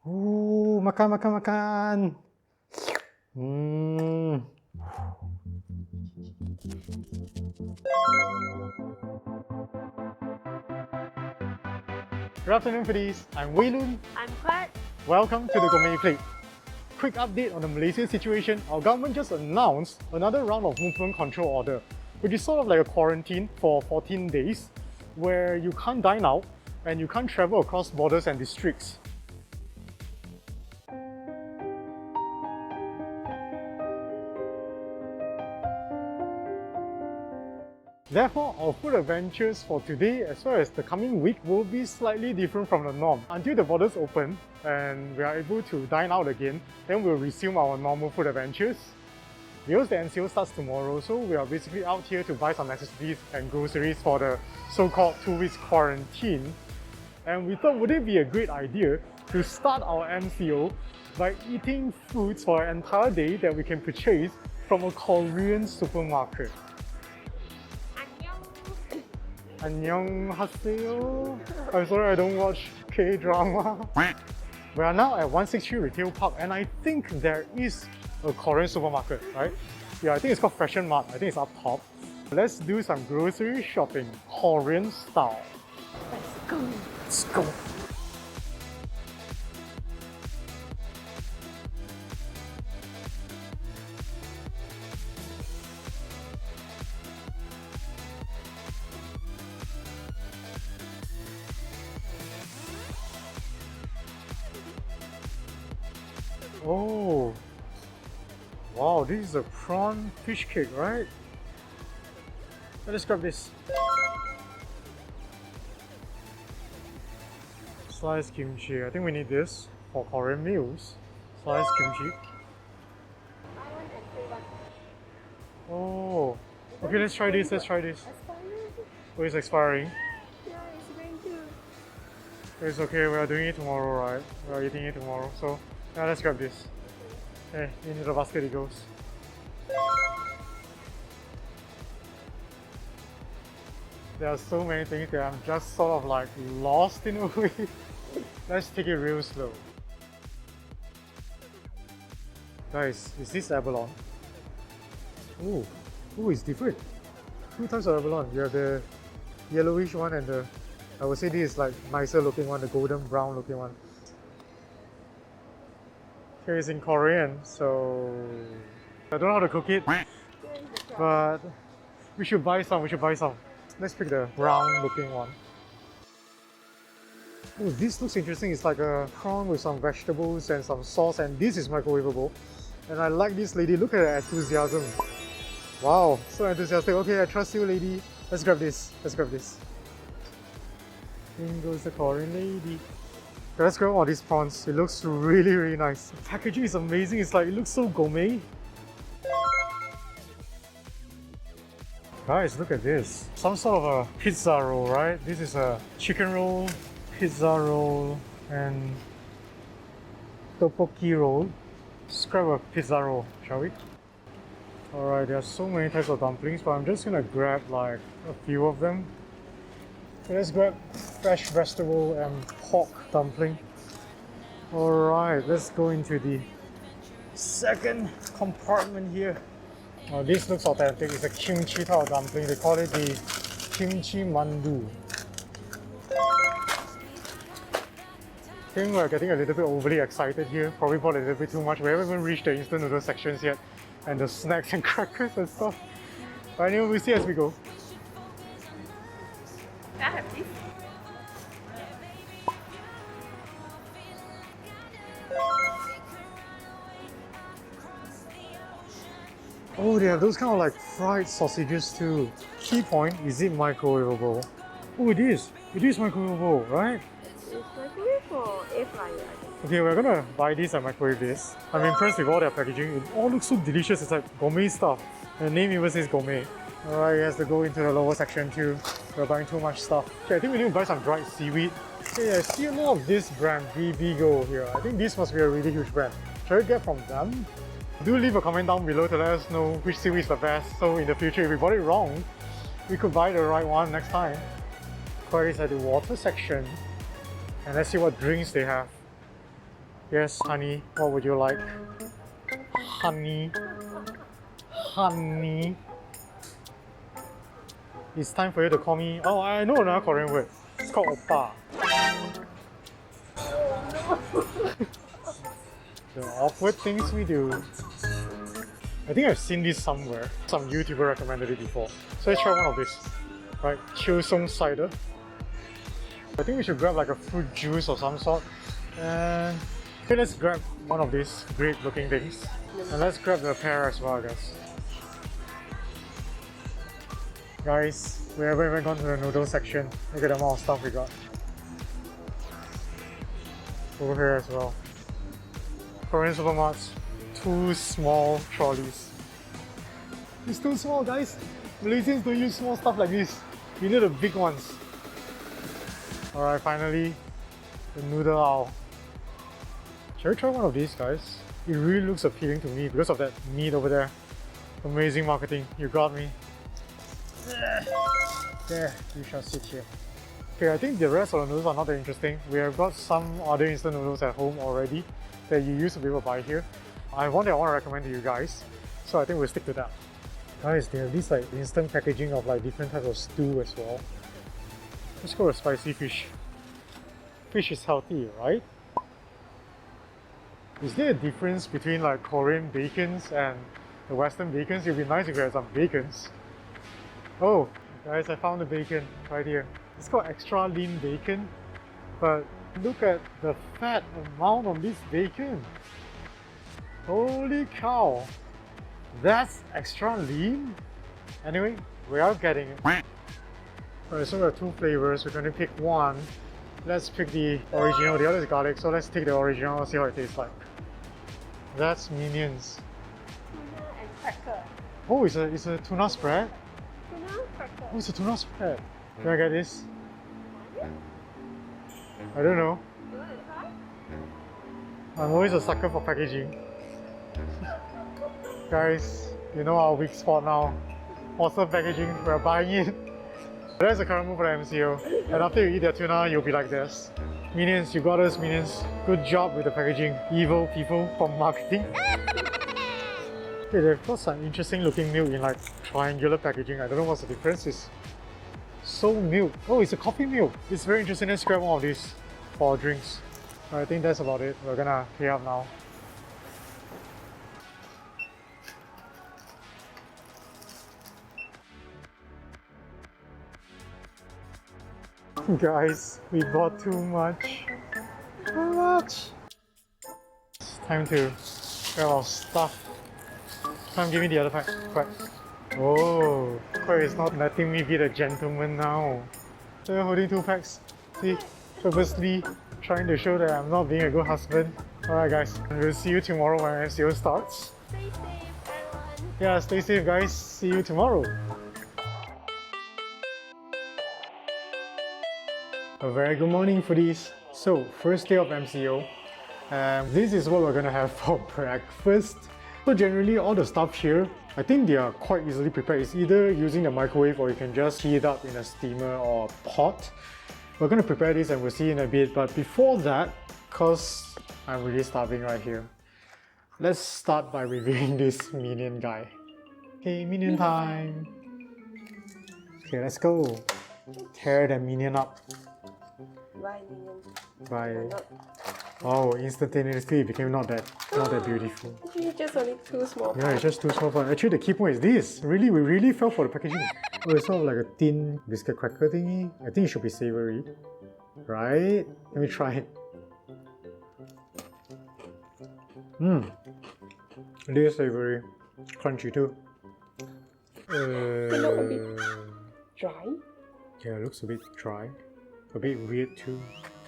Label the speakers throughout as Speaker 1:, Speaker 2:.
Speaker 1: Makan, makan, makan. Good afternoon, foodies. I'm Wei Lun.
Speaker 2: I'm Quat.
Speaker 1: Welcome to the Gourmet Plate. Quick update on the Malaysia situation. Our government just announced another round of movement control order, which is sort of like a quarantine for 14 days, where you can't dine out and you can't travel across borders and districts. Therefore, our food adventures for today as well as the coming week will be slightly different from the norm. Until the borders open and we are able to dine out again, then we'll resume our normal food adventures. Because the NCO starts tomorrow, so we are basically out here to buy some necessities and groceries for the so-called 2 weeks quarantine. And we thought, would it be a great idea to start our MCO by eating foods for an entire day that we can purchase from a Korean supermarket. Annyeonghaseyo. I'm sorry I don't watch K-drama. We are now at 163 Retail Park and I think there is a Korean supermarket, right? Yeah, I think it's called Fashion Mart. I think it's up top. Let's do some grocery shopping, Korean style.
Speaker 2: Let's go.
Speaker 1: Let's go. Oh, wow, this is a prawn fish cake, right? Let's grab this. Sliced kimchi. I think we need this for Korean meals. Sliced kimchi. Oh, okay, let's try this. Let's try this. Oh, it's expiring.
Speaker 2: Yeah, it's going to.
Speaker 1: It's okay, we are doing it tomorrow, right? We are eating it tomorrow, so yeah, let's grab this. Okay, into the basket it goes. There are so many things that I'm just sort of like lost in a way. Let's take it real slow. Guys, is this abalone? Ooh, it's different. 2 types of abalone. You have the yellowish one and the, I would say this is like nicer looking one, the golden brown looking one. Here is in Korean, so I don't know how to cook it, but we should buy some. Let's pick the brown looking one. Oh, this looks interesting. It's like a prawn with some vegetables and some sauce, and this is microwavable. And I like this lady. Look at her enthusiasm. Wow, so enthusiastic. Okay, I trust you, lady. Let's grab this. In goes the Korean lady. Okay, let's grab all these prawns. It looks really, really nice. The packaging is amazing. It's like, it looks so gourmet. Guys, look at this. Some sort of a pizza roll, right? This is a chicken roll, pizza roll, and tteokbokki roll. Let's grab a pizza roll, shall we? Alright, there are so many types of dumplings, but I'm just gonna grab like a few of them. So let's grab fresh vegetable and pork dumpling. Alright, let's go into the second compartment here. Oh, this looks authentic. It's a kimchi type of dumpling. They call it the kimchi mandu. I think we're getting a little bit overly excited here. Probably bought a little bit too much. We haven't even reached the instant noodle sections yet, and the snacks and crackers and stuff. But anyway, we'll see as we go.
Speaker 2: Can I have this?
Speaker 1: Oh, they have those kind of like fried sausages too. Key point, is it microwavable? Oh, it is. It is microwavable, right?
Speaker 2: It's microwave for air fryer, I think.
Speaker 1: Okay, we're gonna buy this and microwave this. I'm impressed with all their packaging. It all looks so delicious. It's like gourmet stuff. The name even says gourmet. Alright, he has to go into the lower section too. We're buying too much stuff. Okay, I think we need to buy some dried seaweed. Okay, I see a lot of this brand, Bibigo here. I think this must be a really huge brand. Shall we get from them? Do leave a comment down below to let us know which seaweed is the best, so in the future if we bought it wrong, we could buy the right one next time. Queries at the water section, and let's see what drinks they have. Yes, honey, what would you like? Honey. Honey. It's time for you to call me. Oh, I know another Korean word. It's called oppa. The awkward things we do. I think I've seen this somewhere. Some YouTuber recommended it before. So let's try one of these. Right, Chilsong cider. I think we should grab like a fruit juice or some sort. And okay, let's grab one of these grape looking things. And let's grab the pear as well, I guess. Guys, we haven't even gone to the noodle section. Look at the amount of stuff we got. Over here as well. Korean supermarkets, 2 small trolleys. It's too small, guys. Malaysians don't use small stuff like this. We need the big ones. Alright, finally, the noodle aisle. Shall we try one of these, guys? It really looks appealing to me because of that meat over there. Amazing marketing, you got me. There, you shall sit here. Okay, I think the rest of the noodles are not that interesting. We have got some other instant noodles at home already that you used to be able to buy here. I want to recommend to you guys, so I think we'll stick to that. Guys, they have this like instant packaging of like different types of stew as well. Let's go with spicy fish. Fish is healthy, right? Is there a difference between like Korean bacons and the Western bacons? It would be nice if we had some bacons. Oh, guys, I found the bacon right here. It's called extra lean bacon, but look at the fat amount on this bacon. Holy cow! That's extra lean? Anyway, we are getting it. Alright, so we have 2 flavors. We're going to pick one. Let's pick the original. The other is garlic, so let's take the original and see how it tastes like. That's Minions.
Speaker 2: Tuna and cracker.
Speaker 1: Oh, it's a tuna spread?
Speaker 2: Tuna, cracker.
Speaker 1: Oh, it's a tuna spread. Can I get this? I don't know.
Speaker 2: You want to try?
Speaker 1: I'm always a sucker for packaging. Guys, you know our weak spot now. Awesome packaging, we're buying it. That's the current move for the MCO. And after you eat their tuna, you'll be like this. Minions, you got us, Minions. Good job with the packaging. Evil people from marketing. Okay, they've got some interesting looking milk in like triangular packaging. I don't know what's the difference. It's so milk. Oh, it's a coffee milk. It's very interesting. Let's grab one of these for our drinks. I think that's about it. We're gonna pay up now. Guys, we bought too much. Too much! It's time to grab our stuff. Come, give me the other pack. Quick. Oh, Koi is not letting me be the gentleman now. So you're holding 2 packs. See, purposely trying to show that I'm not being a good husband. Alright guys, we'll see you tomorrow when MCO starts.
Speaker 2: Stay safe, everyone.
Speaker 1: Yeah, stay safe guys. See you tomorrow. A very good morning foodies. So, first day of MCO. This is what we're gonna have for breakfast. So generally all the stuff here, I think they are quite easily prepared. It's either using the microwave or you can just heat it up in a steamer or a pot. We're gonna prepare this and we'll see in a bit, but before that, cause I'm really starving right here, let's start by reviewing this Minion guy. Okay, Minion time! Okay, let's go! Tear the Minion up.
Speaker 2: Bye, Minion.
Speaker 1: By oh, instantaneously it became not that beautiful.
Speaker 2: Actually, just only 2 small
Speaker 1: Yeah, it's just too small. But actually, the key point is this. Really, we really fell for the packaging. Oh, it's sort of like a thin biscuit cracker thingy. I think it should be savory, right? Let me try it. It is savory, crunchy too.
Speaker 2: They look a bit dry.
Speaker 1: Yeah, it looks a bit dry, a bit weird too.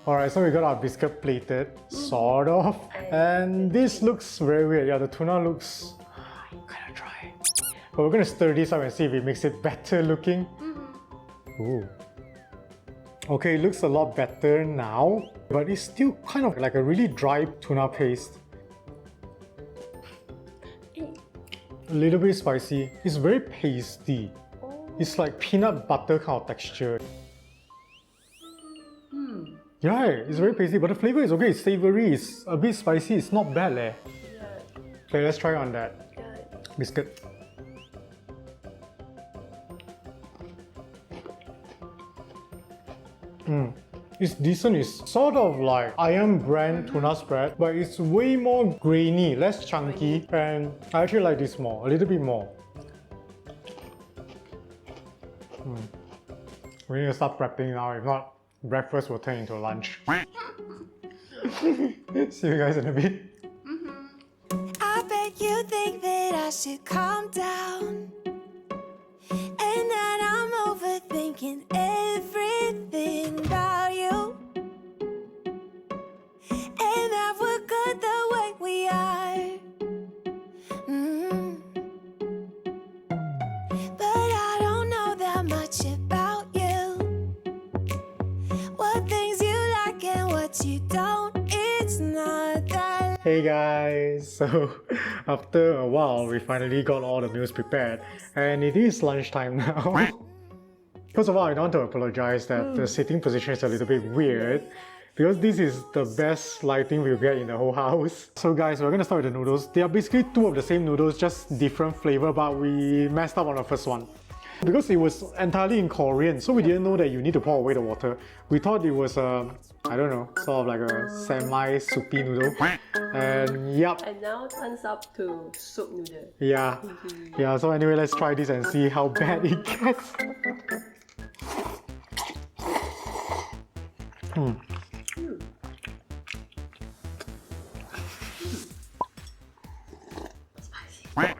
Speaker 1: Alright, so we got our biscuit plated, sort of. And this looks very weird. Yeah, the tuna looks kind of dry. But we're gonna stir this up and see if it makes it better looking. Ooh. Okay, it looks a lot better now, but it's still kind of like a really dry tuna paste. A little bit spicy. It's very pasty. It's like peanut butter kind of texture. Yeah, it's very pasty, but the flavor is okay. It's savory. It's a bit spicy. It's not bad, leh.
Speaker 2: Yeah.
Speaker 1: Okay, let's try on that
Speaker 2: Yeah.
Speaker 1: biscuit. It's decent. It's sort of like Iron Brand tuna spread, but it's way more grainy, less chunky, and I actually like this more, a little bit more. We need to start prepping now, if not, breakfast will turn into lunch. See you guys in a bit.
Speaker 3: I bet you think that I should calm down, and that I'm overthinking everything about you, and that we're good the way we are. But I don't know that much about you, what things you like and what you don't. It's not that.
Speaker 1: Hey guys, so after a while we finally got all the meals prepared and it is lunchtime now. First of all, I want to apologize that the sitting position is a little bit weird because this is the best lighting we'll get in the whole house. So guys, we're gonna start with the noodles. They are basically two of the same noodles, just different flavor, but we messed up on the first one. Because it was entirely in Korean, so we didn't know that you need to pour away the water. We thought it was I don't know, sort of like a semi-soupy noodle. And yup.
Speaker 2: And now turns up to soup noodle.
Speaker 1: Yeah. Yeah, so anyway, let's try this and see how bad it gets.
Speaker 2: Spicy.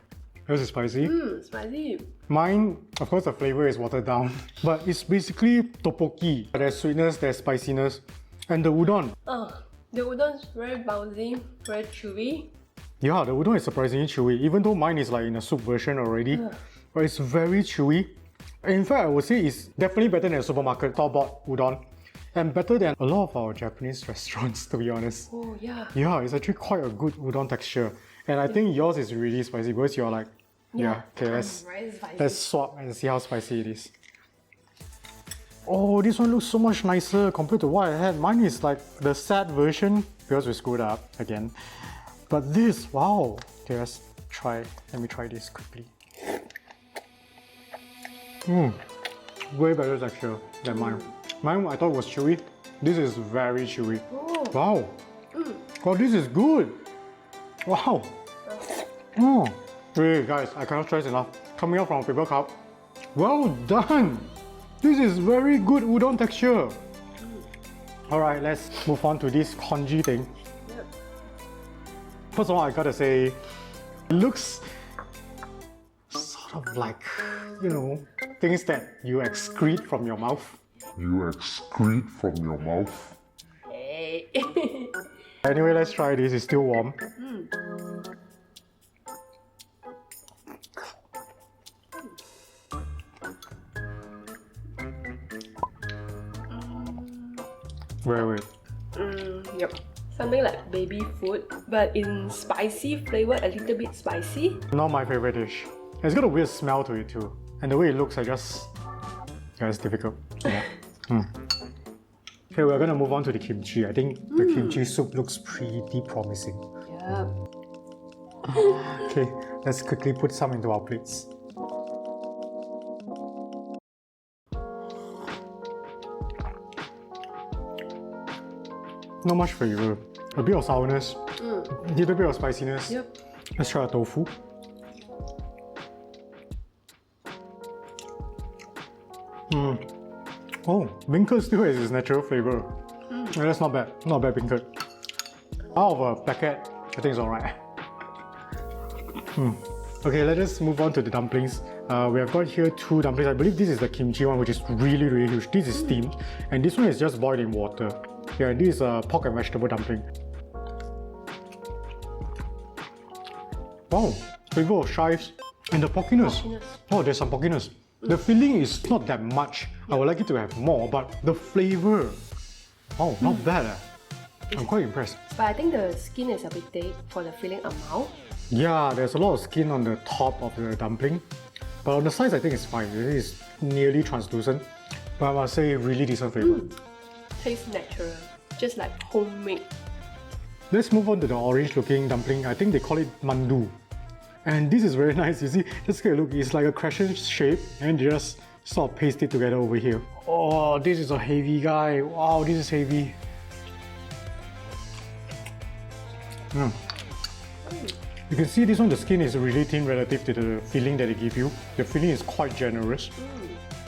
Speaker 1: Yours is spicy.
Speaker 2: Spicy.
Speaker 1: Mine, of course, the flavor is watered down, but it's basically tteokbokki. There's sweetness, there's spiciness, and the udon.
Speaker 2: The udon's very bouncy, very chewy.
Speaker 1: Yeah, the udon is surprisingly chewy, even though mine is like in a soup version already, but it's very chewy. In fact, I would say it's definitely better than a supermarket store-bought udon, and better than a lot of our Japanese restaurants, to be honest.
Speaker 2: Oh yeah.
Speaker 1: Yeah, it's actually quite a good udon texture, and I think yours is really spicy because you're like, yeah. Okay,
Speaker 2: Very spicy.
Speaker 1: let's swap and see how spicy it is. Oh, this one looks so much nicer compared to what I had. Mine is like the sad version because we screwed up again. But this, wow. Okay, let's try. Let me try this quickly. Way better texture than mine. Mine I thought was chewy. This is very chewy.
Speaker 2: Oh.
Speaker 1: Wow. Oh, this is good. Wow. Hey guys, I cannot stress enough. Coming out from a paper cup. Well done. This is very good udon texture. Alright, let's move on to this congee thing.
Speaker 2: Yep.
Speaker 1: First of all, I gotta say, it looks sort of like, you know, things that you excrete from your mouth.
Speaker 4: You excrete from your mouth.
Speaker 2: Hey.
Speaker 1: Anyway, let's try this. It's still warm. Wait.
Speaker 2: Yep. Something like baby food, but in spicy flavor, a little bit spicy.
Speaker 1: Not my favorite dish. It's got a weird smell to it too. And the way it looks, yeah, it's difficult. Yeah. Okay, we're gonna move on to the kimchi. I think the kimchi soup looks pretty promising.
Speaker 2: Yeah.
Speaker 1: Okay, let's quickly put some into our plates. Not much flavor. A bit of sourness, a little bit of spiciness.
Speaker 2: Yep.
Speaker 1: Let's try a tofu. Oh, beancurd still has its natural flavor. Yeah, that's not bad. Not bad beancurd. Out of a packet, I think it's alright. Okay, let's just move on to the dumplings. We have got here two dumplings. I believe this is the kimchi one, which is really, really huge. This is steamed, and this one is just boiled in water. Yeah, this is a pork and vegetable dumpling. Wow, flavor of chives and the porkiness. Oh, there's some porkiness. The filling is not that much. I would like it to have more, but the flavor, oh, not bad. I'm quite impressed.
Speaker 2: But I think the skin is a bit thick for the filling amount.
Speaker 1: Yeah, there's a lot of skin on the top of the dumpling, but on the sides I think it's fine. It is nearly translucent, but I must say really decent flavor.
Speaker 2: Tastes natural. just like homemade.
Speaker 1: Let's move on to the orange looking dumpling. I think they call it mandu. And this is very nice. You see, just take a look. It's like a crescent shape and they just sort of paste it together over here. Oh, this is a heavy guy. Wow, this is heavy. You can see this one, the skin is really thin relative to the filling that they give you. The filling is quite generous.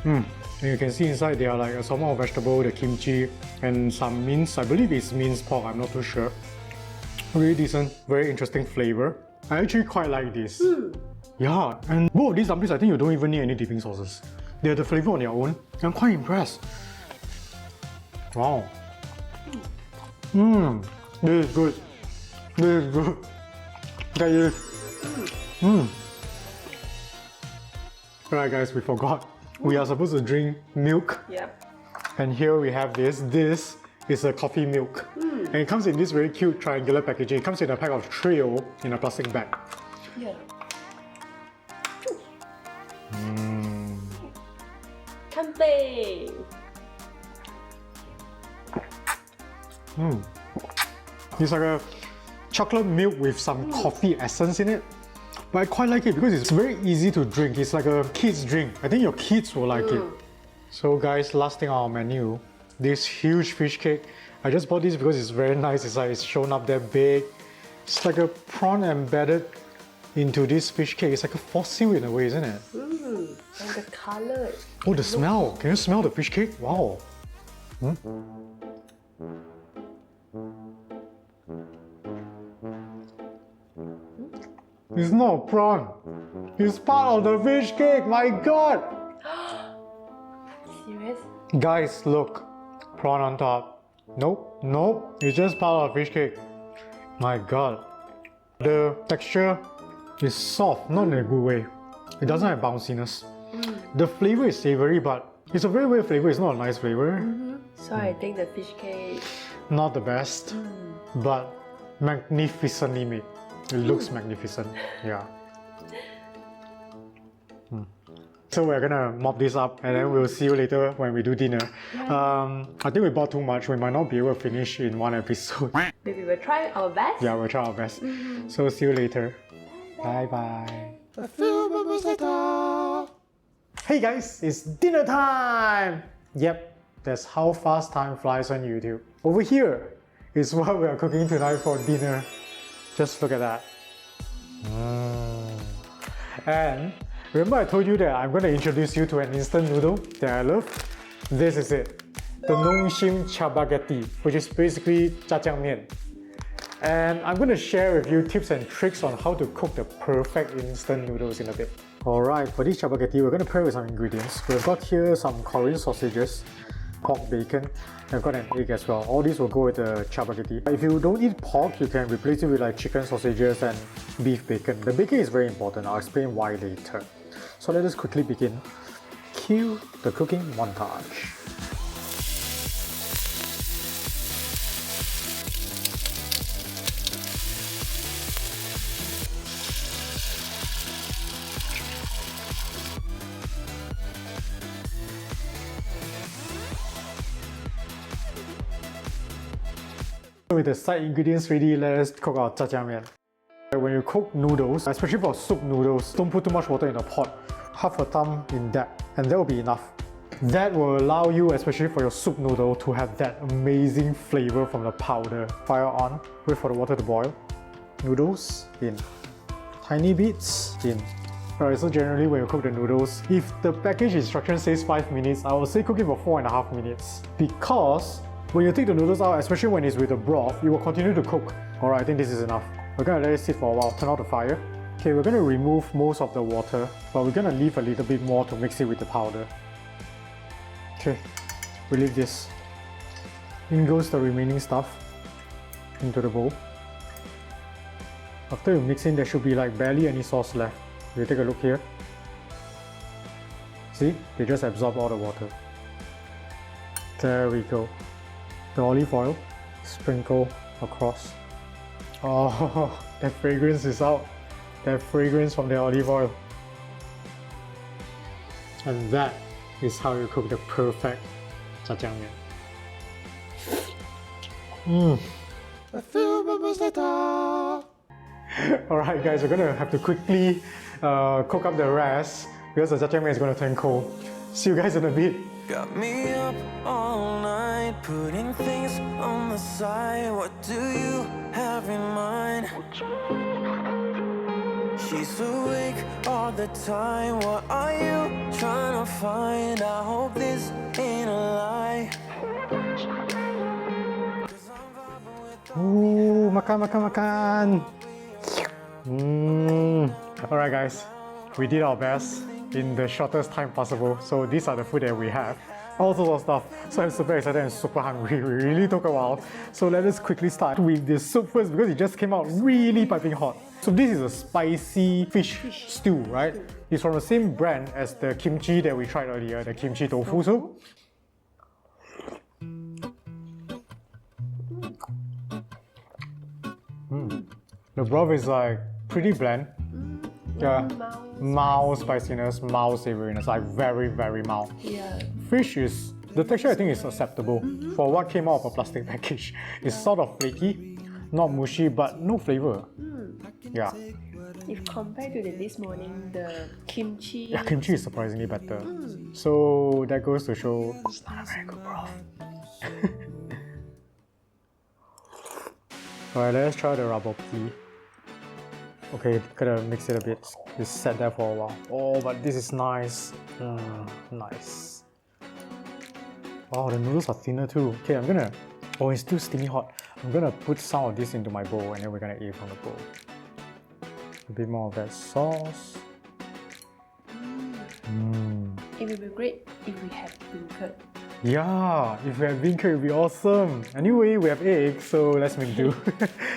Speaker 1: And you can see inside there are like a sort of vegetable, the kimchi, and some mince. I believe it's minced pork, I'm not too sure. Really decent, very interesting flavor. I actually quite like this. Yeah, and both of these dumplings, I think you don't even need any dipping sauces. They have the flavor on their own. I'm quite impressed. Wow. This is good. This is good. That is. Alright guys, we forgot. We are supposed to drink milk.
Speaker 2: Yep.
Speaker 1: And here we have this. This is a coffee milk. And it comes in this very cute triangular packaging. It comes in a pack of 3 in a plastic bag.
Speaker 2: Yeah. Kanpei!
Speaker 1: It's like a chocolate milk with some coffee essence in it. But I quite like it because it's very easy to drink. It's like a kid's drink. I think your kids will like it. So guys, last thing on our menu, this huge fish cake. I just bought this because it's very nice. It's like it's shown up there big. It's like a prawn embedded into this fish cake. It's like a fossil in a way, isn't it?
Speaker 2: And the color.
Speaker 1: Oh, the smell. Can you smell the fish cake? Wow. It's not a prawn. It's part of the fish cake. My God.
Speaker 2: Serious?
Speaker 1: Guys, look. Prawn on top. Nope, nope. It's just part of the fish cake. My God. The texture is soft, not in a good way. It doesn't have bounciness. The flavor is savory, but it's a very weird flavor. It's not a nice flavor.
Speaker 2: So I think the fish cake.
Speaker 1: Not the best, but magnificently made. It looks magnificent. Yeah. So we're gonna mop this up and then we'll see you later when we do dinner. I think we bought too much. We might not be able to finish in one episode.
Speaker 2: Maybe we'll try our best.
Speaker 1: Yeah, we'll try our best. So see you later. Bye bye.
Speaker 3: A few moments later.
Speaker 1: Hey guys, it's dinner time! Yep, that's how fast time flies on YouTube. Over here is what we are cooking tonight for dinner. Just look at that. And remember I told you that I'm going to introduce you to an instant noodle that I love? This is it. The Nongshim Chapaghetti, which is basically jjajangmyeon. And I'm going to share with you tips and tricks on how to cook the perfect instant noodles in a bit. Alright, for this chapaghetti, we're going to pair with some ingredients. We've got here some Korean sausages, pork bacon, and I've got an egg as well. All these will go with the chapaghetti. If you don't eat pork, you can replace it with like chicken sausages and beef bacon. The bacon is very important. I'll explain why later. So let us quickly begin. Cue the cooking montage. With the side ingredients ready, let us cook our jjajangmyeon. When you cook noodles, especially for soup noodles, don't put too much water in the pot. Half a thumb in depth, and that will be enough. That will allow you, especially for your soup noodle, to have that amazing flavor from the powder. Fire on, wait for the water to boil. Noodles in. Tiny bits in. Alright, so generally when you cook the noodles, if the package instruction says 5 minutes, I will say cook it for 4.5 minutes. Because when you take the noodles out, especially when it's with the broth, it will continue to cook. Alright, I think this is enough. We're gonna let it sit for a while, turn out the fire. Okay, we're gonna remove most of the water, but we're gonna leave a little bit more to mix it with the powder. Okay, we leave this. In goes the remaining stuff into the bowl. After you mix in, there should be like barely any sauce left. You take a look here. See, they just absorb all the water. There we go. The olive oil, sprinkle across. Oh, that fragrance is out. That fragrance from the olive oil. And that is how you cook the perfect jjajangmyeon. A few moments later. Alright guys, we're gonna have to quickly cook up the rest because the jjajangmyeon is gonna turn cold. See you guys in a bit.
Speaker 5: Got me up all night, putting things on the side. What do you have in mind? She's awake all the time. What are you trying to find? I hope this ain't a lie.
Speaker 1: Ooh, makan. Alright guys, we did our best in the shortest time possible. So these are the food that we have. All sorts of stuff. So I'm super excited and super hungry. We really took a while. So let us quickly start with the soup first because it just came out really piping hot. So this is a spicy fish stew, right? It's from the same brand as the kimchi that we tried earlier, the kimchi tofu soup. The broth is like pretty bland. Yeah, mild spiciness, mild savouriness, like very, very mild.
Speaker 2: Yeah.
Speaker 1: Fish is, the texture I think is acceptable for what came out of a plastic package. It's sort of flaky, not mushy, but no flavour. Yeah.
Speaker 2: If compared to this morning, the kimchi.
Speaker 1: Yeah, kimchi is surprisingly better. So that goes to show it's not a very good broth. Alright, let's try the raboki. Okay, gotta mix it a bit. It's set there for a while. Oh, but this is nice. Nice. Oh, the noodles are thinner too. Okay, I'm gonna... Oh, it's still steamy hot. I'm gonna put some of this into my bowl and then we're gonna eat from the bowl. A bit more of that sauce.
Speaker 2: It would be great if we had beancurd.
Speaker 1: Yeah, if we have beancurd, it would be awesome. Anyway, we have eggs, so let's make do.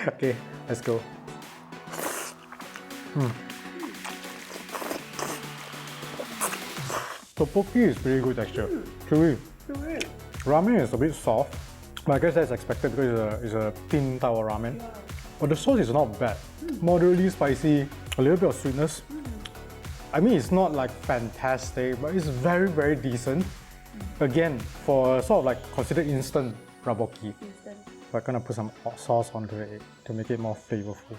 Speaker 1: Okay, let's go. Tteokbokki is pretty good texture. Chewy. Ramen is a bit soft, but I guess that's expected because it's a thin type of ramen. But the sauce is not bad. Moderately spicy, a little bit of sweetness. I mean, it's not like fantastic, but it's very, very decent. Again, for sort of like considered instant raboki. We're gonna put some sauce onto it to make it more flavorful.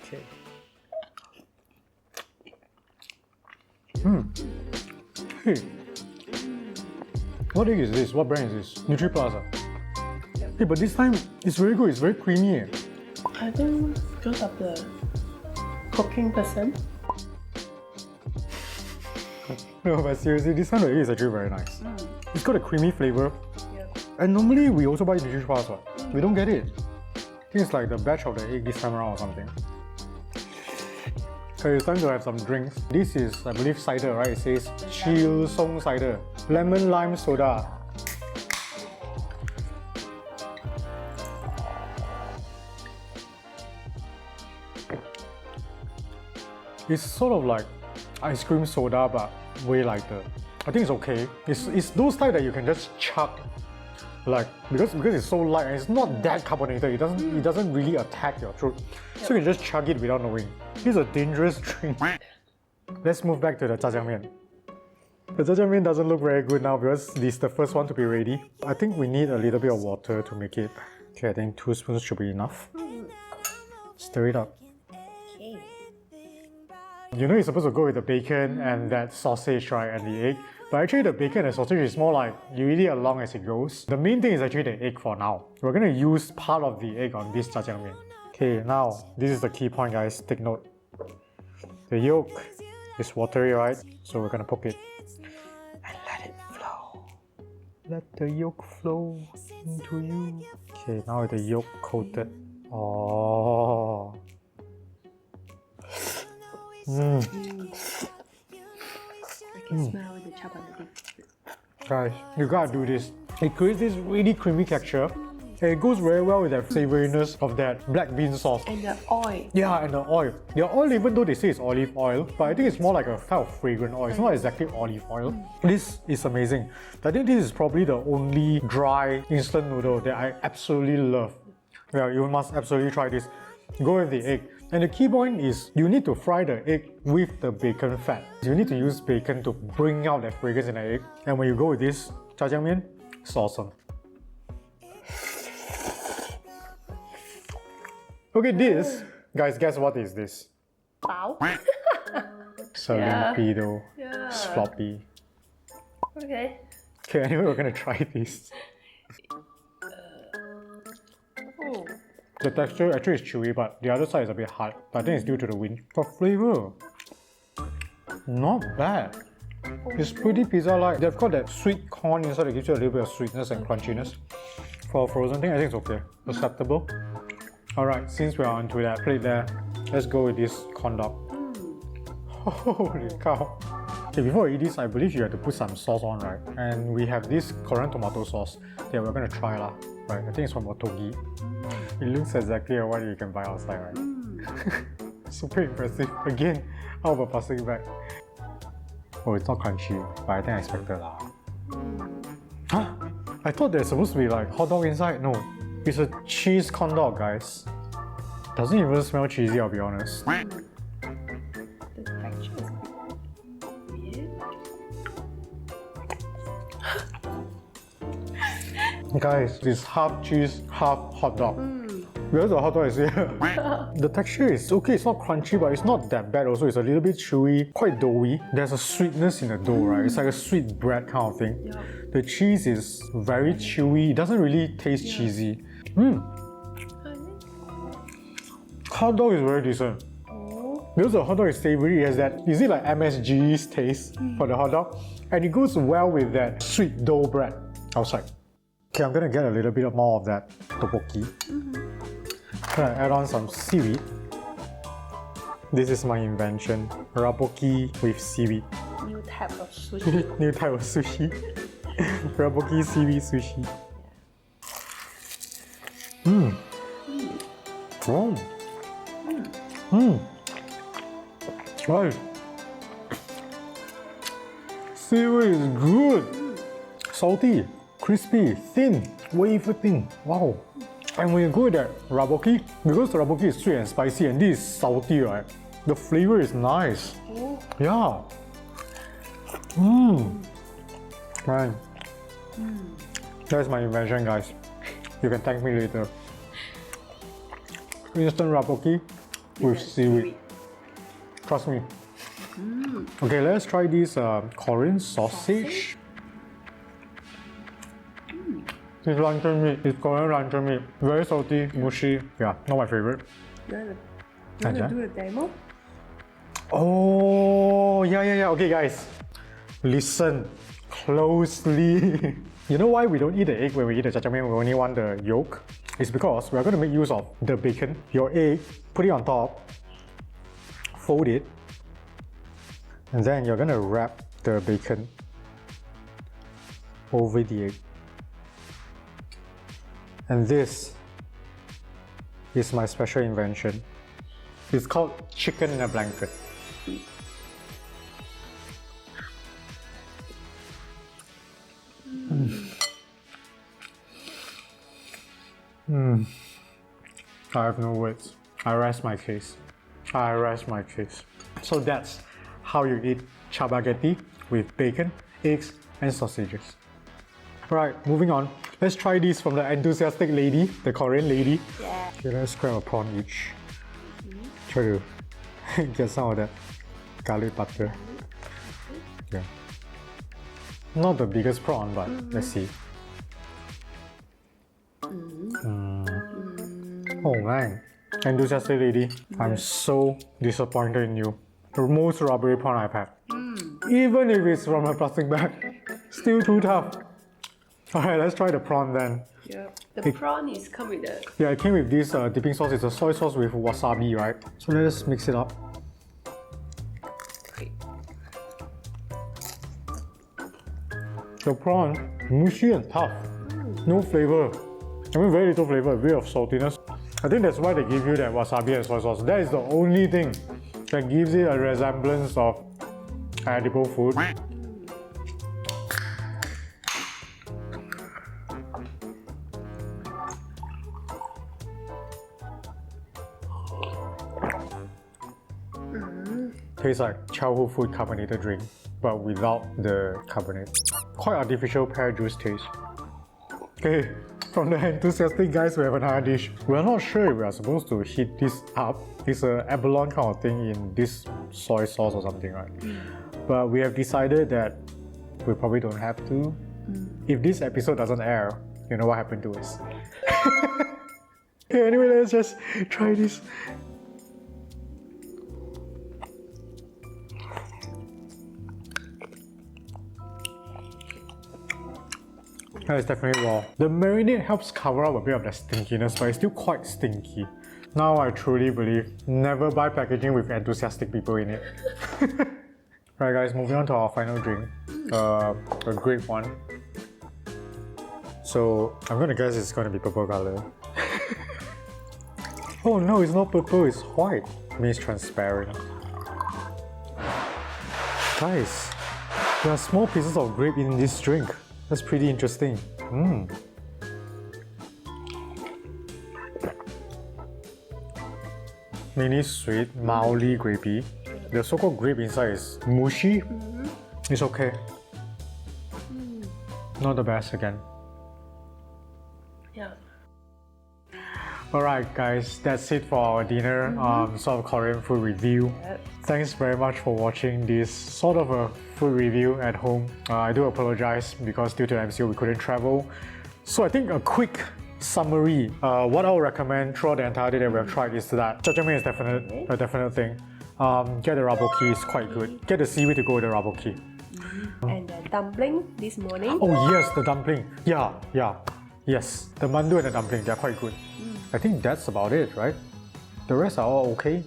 Speaker 1: Okay. Hey. What egg is this? What brand is this? NutriPlus. Hey, but this time it's very good. It's very creamy.
Speaker 2: I think because of the cooking person.
Speaker 1: No, but seriously, this time the egg is actually very nice. It's got a creamy flavor.
Speaker 2: Yeah.
Speaker 1: And normally we also buy NutriPlus, but we don't get it. I think it's like the batch of the egg this time around or something. Okay, it's time to have some drinks. This is, I believe, cider, right? It says Chil Song cider. Lemon lime soda. It's sort of like ice cream soda, but way lighter. I think it's okay. It's those type that you can just chug, like because it's so light and it's not that carbonated. It doesn't really attack your throat, so you can just chug it without knowing. It's a dangerous drink. Let's move back to the jjajangmyeon. The jjajangmyeon doesn't look very good now because this is the first one to be ready. I think we need a little bit of water to make it. Okay, I think 2 spoons should be enough. Stir it up. You know you're supposed to go with the bacon and that sausage, right, and the egg. But actually the bacon and sausage is more like you eat it along as it goes. The main thing is actually the egg for now. We're going to use part of the egg on this jjajangmyeon. Okay, now this is the key point, guys. Take note. The yolk is watery, right? So we're going to poke it and let it flow. Let the yolk flow into you. Okay, now with the yolk coated. Oh.
Speaker 2: I can smell the chop on the dip.
Speaker 1: Guys, you gotta do this. It creates this really creamy texture. And it goes very well with that savouriness of that black bean sauce.
Speaker 2: And the oil.
Speaker 1: Yeah, and the oil. The oil, even though they say it's olive oil, but I think it's more like a kind of fragrant oil. It's not exactly olive oil. This is amazing. I think this is probably the only dry instant noodle that I absolutely love. Yeah, you must absolutely try this. Go with the egg. And the key point is you need to fry the egg with the bacon fat. You need to use bacon to bring out that fragrance in the egg. And when you go with this jjajangmyeon, it's awesome. Okay, this, guys, guess what is this?
Speaker 2: Bao.
Speaker 1: Salimpido.
Speaker 2: Yeah.
Speaker 1: Sloppy.
Speaker 2: Okay.
Speaker 1: Okay, anyway, we're gonna try this.
Speaker 2: Oh.
Speaker 1: The texture actually is chewy, but the other side is a bit hard. But I think it's due to the wind. The flavor, not bad. It's pretty pizza-like. They've got that sweet corn inside that gives you a little bit of sweetness and crunchiness. For a frozen thing, I think it's okay. Acceptable. Alright, since we're onto that plate there, let's go with this corn dog. Holy cow. Okay, before I eat this, I believe you have to put some sauce on, right? And we have this Korean tomato sauce that we're gonna try lah. Right, I think it's from Otogi. It looks exactly like what you can buy outside, right? Super impressive. Again, out of a plastic bag. Oh, it's not crunchy, but I think I expected lah. Huh? I thought there's supposed to be like hot dog inside. No, it's a cheese corn dog, guys. Doesn't even smell cheesy, I'll be honest.
Speaker 2: The texture is weird.
Speaker 1: Guys, it's half cheese, half hot dog. Where's the hot dog is here? The texture is okay, it's not crunchy, but it's not that bad also. It's a little bit chewy, quite doughy. There's a sweetness in the dough, right? It's like a sweet bread kind of thing.
Speaker 2: Yeah.
Speaker 1: The cheese is very chewy. It doesn't really taste cheesy. Hot dog is very decent. Because the hot dog is savory, it has that, is it like MSG's taste for the hot dog? And it goes well with that sweet dough bread outside. Okay, I'm gonna get a little bit more of that tteokbokki. Gonna add on some seaweed. This is my invention, rapoki with seaweed.
Speaker 2: New type of sushi.
Speaker 1: New type of sushi. Rapoki seaweed sushi. Right. Seaweed is good. Salty, crispy, thin, wafer thin. Wow. And when you go with that rapoki, because the rapoki is sweet and spicy and this is salty, right? The flavor is nice. Yeah. Right. That's my invention, guys. You can thank me later. Instant rapoki with seaweed. Trust me. Okay, let's try this Korean sausage. It's luncheon meat. It's Korean luncheon meat. Very salty, mushy. Yeah, not my favorite.
Speaker 2: You wanna do a demo?
Speaker 1: Oh, yeah. Okay, guys. Listen closely. You know why we don't eat the egg when we eat the jjajangmyeon? We only want the yolk. It's because we're going to make use of the bacon. Your egg, put it on top, fold it, and then you're going to wrap the bacon over the egg. And this is my special invention. It's called chicken in a blanket. I have no words. I rest my case. So that's how you eat chapaghetti with bacon, eggs, and sausages. Right, moving on. Let's try this from the enthusiastic lady, the Korean lady.
Speaker 2: Yeah.
Speaker 1: Okay, let's grab a prawn each. Try to get some of that garlic butter. Yeah. Not the biggest prawn, but let's see. Oh man, enthusiastic lady, I'm so disappointed in you. The most rubbery prawn I've had. Even if it's from a plastic bag, still too tough. Alright, let's try the prawn then.
Speaker 2: Yeah. The prawn is come with the
Speaker 1: Yeah, it came with this dipping sauce. It's a soy sauce with wasabi, right? So let's mix it up. The prawn, mushy and tough. No flavor. I mean, very little flavor, a bit of saltiness. I think that's why they give you that wasabi and soy sauce. That is the only thing that gives it a resemblance of edible food. Tastes like childhood food carbonated drink, but without the carbonate. Quite artificial pear juice taste. Okay, from the enthusiastic guys, we have another dish. We're not sure if we are supposed to heat this up. It's an abalone kind of thing in this soy sauce or something, right? But we have decided that we probably don't have to. If this episode doesn't air, you know what happened to us. Okay, anyway, let's just try this. That is definitely raw. The marinade helps cover up a bit of the stinkiness, but it's still quite stinky. Now I truly believe never buy packaging with enthusiastic people in it. Right guys, moving on to our final drink. A grape one. So I'm gonna guess it's gonna be purple color. Oh no, it's not purple, it's white. I mean, it's transparent. Guys, there are small pieces of grape in this drink. That's pretty interesting. Mini sweet, mildly grapey. The so-called grape inside is mushy. It's okay. Not the best again.
Speaker 2: Yeah.
Speaker 1: Alright guys, that's it for our dinner sort of Korean food review. Thanks very much for watching this sort of a food review at home. I do apologize because due to MCO we couldn't travel. So I think a quick summary, what I would recommend throughout the entirety that we have tried is that jjajangmyeon is a definite thing. Get the raboki, is quite good. Get the seaweed to go with the raboki.
Speaker 2: And the dumpling this morning.
Speaker 1: Oh yes, the dumpling. Yeah. Yes, the mandu and the dumpling, they're quite good. I think that's about it, right? The rest are all okay.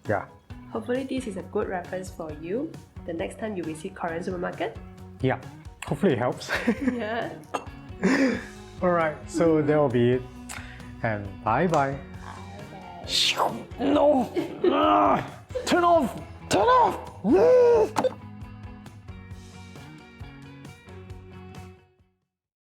Speaker 1: Yeah.
Speaker 2: Hopefully this is a good reference for you the next time you visit Korean supermarket.
Speaker 1: Yeah. Hopefully it helps.
Speaker 2: Yeah.
Speaker 1: Alright, so that will be it. And bye-bye. No! Turn off! Turn off!